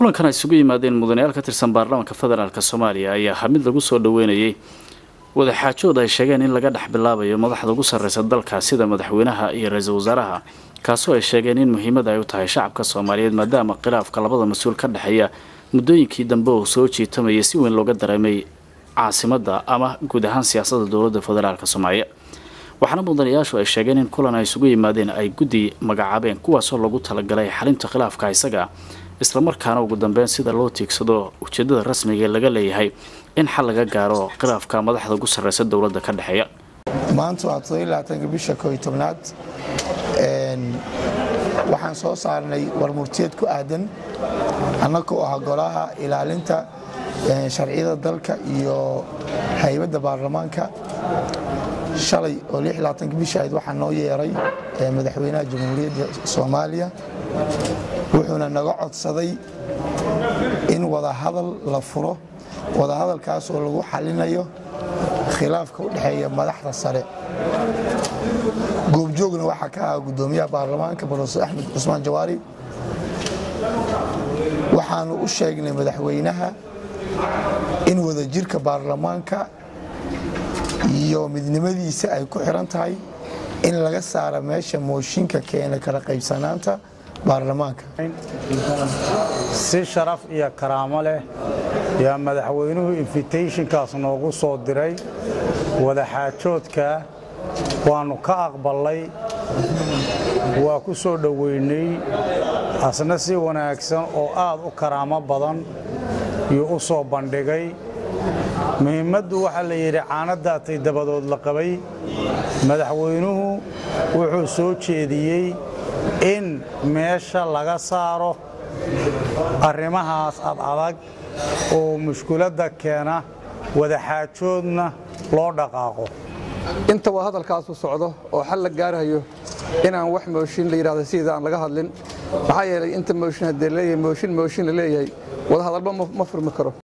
kulankan ay isugu yimaadeen mudanayaal ka tirsan baarlamaanka federaalka Soomaaliya ayaa mid lagu soo dhaweynayay wada xaajood ay sheegeen in laga dhax bilaabayo madaxda ugu sareysa dalka sida madaxweynaha iyo ra'iisul wasaaraha kaasoo ay sheegeen in muhiimada ay u tahay shacabka Soomaaliyeed maadaama khilaafka labada mas'uul ka dhaxeeya muddooyinkii dambe oo soo jiitamay si weyn looga dareemay caasimadda ama guud ahaan siyaasadda dawladda federaalka Soomaaliya waxaana mudanayaashu ay sheegeen in kulan ay isugu yimaadeen ay guddi magacaabeen kuwaasoo lagu talagalay xalinta khilaafka isaga isla markaana ugu dambeyn sida loo tiigsado ujeedada rasmiga laga leeyahay in xal laga gaaro khilaafka madaxda ugu sareysa dawladda ka dhaxeeya maanta waa 12 bisha 11aad waxaan soo saarnay warmurtiyeed ku aadan annagoo ah golaha ilaalinta sharciyada dalka iyo hay'adda baarlamaanka shalay oo 16 bisha waxaan noo yeeray madaxweynaha jamhuuriyadda Soomaaliya wuxuuna naga codsaday in wada hadal la furo wada hadalkaas oo lagu xalinayo khilaafka u dhaxeeya madaxda sare goobjoogna waxa ka ah gudoomiyaha baarlamaanka Professor Axmed Cusmaan Jawaari waxaanu u sheegnay madaxweynaha in wada jirka baarlamaanka iyo midnimadiisa ay ku xiran tahay in laga saaro meesha mooshinka keena kala qaybsanaanta baarlamaanka si sharaf iyo karaamo leh yaa madaxweynuhu invitationkaas noogu soo diray wada xaajoodka waanu ka aqbalay waa ku soo dhaweynay asna si wanaagsan oo aad u karaamo badan iyo u soo bandhigay muhiimaddu waxa la yiri caanadaatay dabadood la qabay madaxweynuhu wuxuu soo jeediyay in meesha laga saaro arrimahaas adag oo mushkiladda keena wada xaajoodna loo dhaqaaqo inta waa hadalkaas u socdo oo xal la gaarayo inaan wax mooshin la yiraahdo sida aan laga hadlin maxaa yeelay inta mooshin hadii leeyahay mooshin la leeyahay wada hadalba ma furmi karo